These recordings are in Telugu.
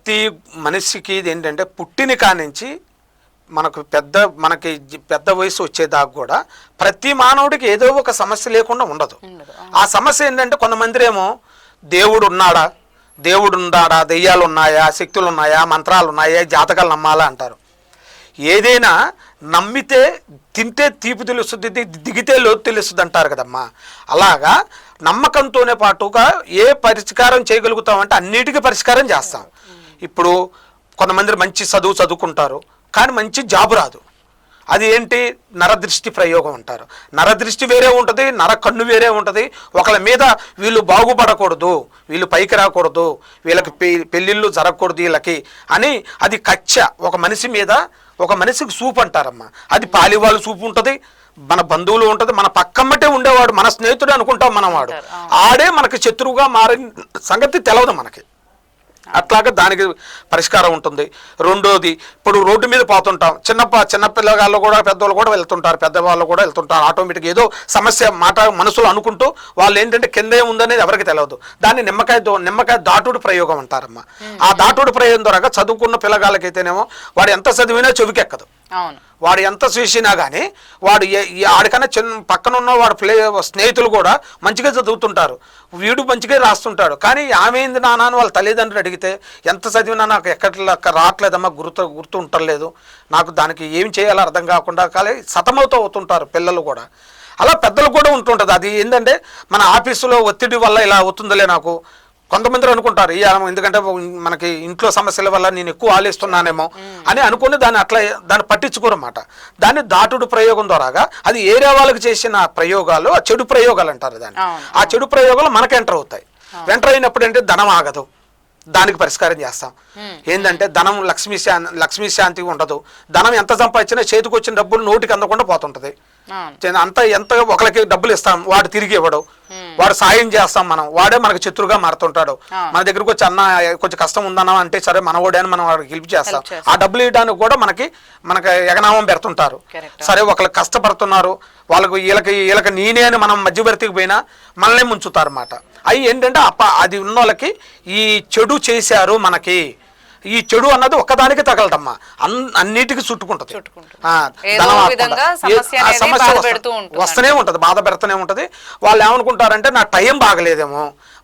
ప్రతి మనిషికి ఇది ఏంటంటే పుట్టిన కానించి మనకి పెద్ద వయసు వచ్చేదాకా కూడా ప్రతి మానవుడికి ఏదో ఒక సమస్య లేకుండా ఉండదు. ఆ సమస్య ఏంటంటే కొంతమంది ఏమో దేవుడు ఉన్నాడా, దెయ్యాలు ఉన్నాయా, శక్తులు ఉన్నాయా, మంత్రాలు ఉన్నాయా, జాతకాలు నమ్మాలా అంటారు. ఏదైనా నమ్మితే తింటే తీపి తెలుస్తుంది, దిగితే లోతు తెలుస్తుంది అంటారు కదమ్మా. అలాగా నమ్మకంతోనే పాటుగా ఏ పరిష్కారం చేయగలుగుతామంటే అన్నిటికీ పరిష్కారం చేస్తాం. ఇప్పుడు కొంతమంది మంచి చదువుకుంటారు కానీ మంచి జాబ్ రాదు. అది ఏంటి? నరదృష్టి ప్రయోగం అంటారు. నరదృష్టి వేరే ఉంటుంది, నర కన్ను వేరే ఉంటుంది. ఒకళ్ళ మీద వీళ్ళు బాగుపడకూడదు, వీళ్ళు పైకి రాకూడదు, వీళ్ళకి పెళ్ళిళ్ళు జరగకూడదు వీళ్ళకి అని అది కచ్చ ఒక మనిషి మీద, ఒక మనిషికి సూపు అంటారమ్మా. అది పాలివాళ్ళు సూపు ఉంటుంది, మన బంధువులు ఉంటుంది, మన పక్కమ్మటే ఉండేవాడు మన స్నేహితుడు అనుకుంటాం మనం. వాడు ఆడే మనకి శత్రువుగా మారిన సంగతి తెలవదు మనకి. అట్లాగా దానికి పరిష్కారం ఉంటుంది. రెండోది, ఇప్పుడు రోడ్డు మీద పోతుంటాం, చిన్న పిల్లగాళ్ళు కూడా పెద్దవాళ్ళు కూడా వెళ్తుంటారు, పెద్దవాళ్ళు కూడా వెళ్తుంటారు. ఆటోమేటిక్గా ఏదో సమస్య మనసులో అనుకుంటూ వాళ్ళు ఏంటంటే కింద ఏముందనేది ఎవరికి తెలియదు. దాన్ని నిమ్మకాయ దాటుడు ప్రయోగం అంటారమ్మా. ఆ దాటుడు ప్రయోగం ద్వారా చదువుకున్న పిల్లగాళ్ళకైతేనేమో వాడు ఎంత చదివినా చెవికెక్కదు. వాడు ఎంత చూసినా కానీ వాడు ఆడికన్నా పక్కన ఉన్న వాడు స్నేహితులు కూడా మంచిగా చదువుతుంటారు, వీడు మంచిగా రాస్తుంటాడు. కానీ ఆమె ఏంది నాన్న వాళ్ళ తల్లిదండ్రులు అడిగితే ఎంత చదివినా నాకు ఎక్కడ రావట్లేదమ్మా, గుర్తు ఉండలేదు, నాకు దానికి ఏం చేయాలో అర్థం కాకుండా కానీ అవుతుంటారు పిల్లలు కూడా. అలా పెద్దలు కూడా ఉంటుంటుంది. అది ఏంటంటే మన ఆఫీసులో ఒత్తిడి వల్ల ఇలా అవుతుందిలే నాకు. కొంతమంది అనుకుంటారు ఎందుకంటే మనకి ఇంట్లో సమస్యల వల్ల నేను ఎక్కువ ఆలోచిస్తున్నానేమో అని అనుకుని దాన్ని పట్టించుకోరన్నమాట. దాన్ని దాటుడు ప్రయోగం ద్వారాగా అది ఏరియా వాళ్ళకి చేసిన ప్రయోగాలు ఆ చెడు ప్రయోగాలు అంటారు దాన్ని. ఆ చెడు ప్రయోగాలు మనకు ఎంటర్ అవుతాయి. ఎంటర్ అయినప్పుడు అంటే ధనం ఆగదు, దానికి పరిష్కారం చేస్తాం. ఏంటంటే ధనం లక్ష్మీ శాంతి ఉండదు. ధనం ఎంత సంపాదించినా చేతికి వచ్చిన డబ్బులు నోటికి అందకుండా పోతుంటది. ఎంత ఒకరికి డబ్బులు ఇస్తాం, వాడు తిరిగి ఇవ్వడు, వాడు సాయం చేస్తాం మనం, వాడే మనకు శత్రుగా మారుతుంటాడు. మన దగ్గరకు వచ్చి అన్న కొంచెం కష్టం ఉందన్నా అంటే సరే మనవాడే అని మనం వాడికి హెల్ప్ చేస్తాం. ఆ డబ్బులు ఇవ్వడానికి కూడా మనకి ఎగనామం పెడుతుంటారు. సరే ఒకళ్ళు కష్టపడుతున్నారు, వీళ్ళకి నేనే అని మనం మధ్యవర్తికి పోయినా మనల్ని ముంచుతారు అన్నమాట. అవి ఏంటంటే అది ఉన్న వాళ్ళకి ఈ చెడు చేశారు మనకి, ఈ చెడు అన్నది ఒక్కదానికి తగలటమ్మా, అన్నిటికీ చుట్టుకుంటది. సమస్య వస్తూనే ఉంటది, బాధ పెడుతూనే ఉంటది. వాళ్ళు ఏమనుకుంటారంటే నా టైం బాగలేదేమో,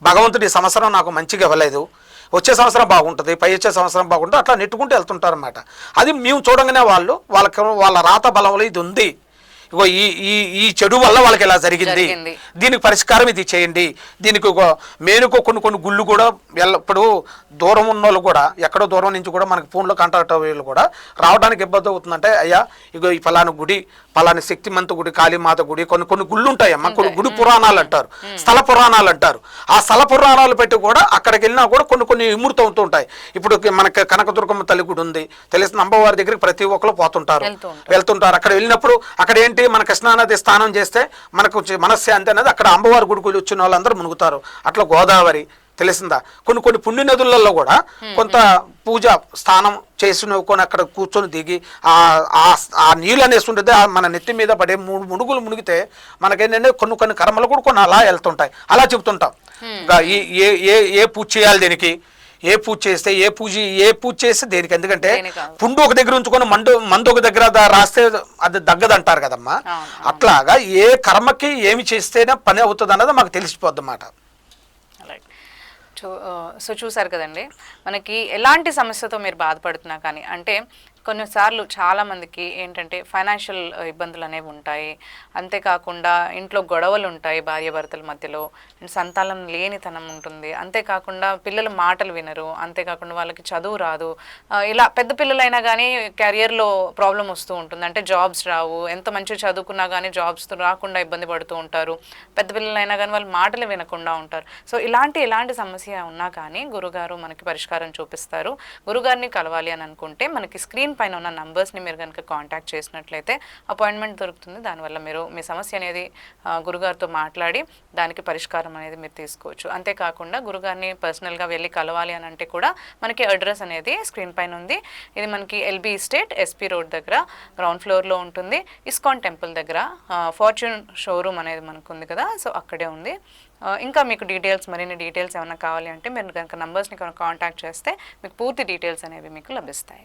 భగవంతుడు ఈ సంవత్సరం నాకు మంచిగా ఇవ్వలేదు, వచ్చే సంవత్సరం బాగుంటుంది, పై వచ్చే సంవత్సరం బాగుంటుంది, అట్లా నెట్టుకుంటూ వెళ్తుంటారు అన్నమాట. అది మేము చూడంగానే వాళ్ళ రాత బలంలో ఇది ఉంది, ఇగో ఈ చెడు వల్ల వాళ్ళకి ఇలా జరిగింది, దీనికి పరిష్కారం ఇది చేయండి. దీనికి మేనుకో కొన్ని గుళ్ళు కూడా ఇప్పుడు దూరం ఉన్న వాళ్ళు కూడా ఎక్కడో దూరం నుంచి కూడా మనకి ఫోన్లో కాంటాక్ట్ అయ్యే కూడా రావడానికి ఇబ్బంది అవుతుందంటే, అయ్యా ఇగో ఈ ఫలానా గుడి, ఫలాని శక్తిమంత గుడి, కాళీమాత గుడి, కొన్ని గుళ్ళు ఉంటాయి అమ్మ, కొన్ని గుడి పురాణాలు అంటారు, స్థల పురాణాలు అంటారు. ఆ స్థల పురాణాలు పెట్టి కూడా అక్కడికి వెళ్ళినా కూడా కొన్ని ఇముడుతూ అవుతూ ఉంటాయి. ఇప్పుడు మనకి కనకదుర్గమ్మ తల్లి గుడి ఉంది, తెలిసిన అమ్మవారి దగ్గరికి ప్రతి ఒక్కరు వెళ్తుంటారు. అక్కడ వెళ్ళినప్పుడు అక్కడ ఏంటి, మన కృష్ణానది స్నానం చేస్తే మనకు మనశ్శాంతి అనేది అక్కడ అమ్మవారి గుడికి వచ్చిన వాళ్ళందరూ మునుగుతారు. అట్లా గోదావరి తెలిసిందా, కొన్ని పుణ్య నదులలో కూడా కొంత పూజ స్నానం చేసిన అక్కడ కూర్చొని దిగి ఆ నీళ్ళు అనేసి ఉంటుంది, మన నెత్తి మీద పడే మునుగులు మునిగితే మనకేంటంటే కొన్ని కర్మలు కూడా కొన్ని అలా వెళ్తుంటాయి. అలా చెబుతుంటాం ఏ పూజ చేయాలి, దేనికి ఏ పూజ చేస్తే ఏ పూజ చేస్తే దేనికి. ఎందుకంటే పుండు ఒక దగ్గర ఉంచుకొని మందు ఒక దగ్గర రాస్తే అది దగ్గదంటారు కదమ్మా. అట్లాగా ఏ కర్మకి ఏమి చేస్తేనే పని అవుతుంది అన్నది మాకు తెలిసిపోద్ది అన్నమాట. సో చూసారు కదండి, మనకి ఎలాంటి సమస్యతో మీరు బాధపడుతున్నా కానీ, అంటే కొన్నిసార్లు చాలామందికి ఏంటంటే ఫైనాన్షియల్ ఇబ్బందులు అనేవి ఉంటాయి, అంతేకాకుండా ఇంట్లో గొడవలు ఉంటాయి భార్యాభర్తల మధ్యలో, సంతానం లేనితనం ఉంటుంది, అంతేకాకుండా పిల్లల మాటలు వినరు, అంతేకాకుండా వాళ్ళకి చదువు రాదు, ఇలా పెద్ద పిల్లలైనా కానీ కెరియర్లో ప్రాబ్లం వస్తూ ఉంటుంది, అంటే జాబ్స్ రావు, ఎంత మంచిగా చదువుకున్నా కానీ జాబ్స్ రాకుండా ఇబ్బంది పడుతూ ఉంటారు, పెద్ద పిల్లలైనా కానీ వాళ్ళు మాటలు వినకుండా ఉంటారు. సో ఎలాంటి సమస్య ఉన్నా కానీ గురుగారు మనకి పరిష్కారం చూపిస్తారు. గురుగారిని కలవాలి అని అనుకుంటే మనకి స్క్రీన్ స్క్రీన్ పైన ఉన్న నంబర్స్ని మీరు కనుక కాంటాక్ట్ చేసినట్లయితే అపాయింట్మెంట్ దొరుకుతుంది. దానివల్ల మీరు మీ సమస్య అనేది గురుగారితో మాట్లాడి దానికి పరిష్కారం అనేది మీరు తీసుకోవచ్చు. అంతేకాకుండా గురుగారిని పర్సనల్గా వెళ్ళి కలవాలి అని అంటే కూడా మనకి అడ్రస్ అనేది స్క్రీన్ పైన ఉంది. ఇది మనకి ఎల్బీ ఎస్టేట్ ఎస్పీ రోడ్ దగ్గర గ్రౌండ్ ఫ్లోర్లో ఉంటుంది. ఇస్కాన్ టెంపుల్ దగ్గర ఫార్చ్యూన్ షోరూమ్ అనేది మనకు ఉంది కదా, సో అక్కడే ఉంది. ఇంకా మీకు మరిన్ని డీటెయిల్స్ ఏమైనా కావాలి అంటే మీరు కనుక నంబర్స్ని కాంటాక్ట్ చేస్తే మీకు పూర్తి డీటెయిల్స్ అనేవి మీకు లభిస్తాయి.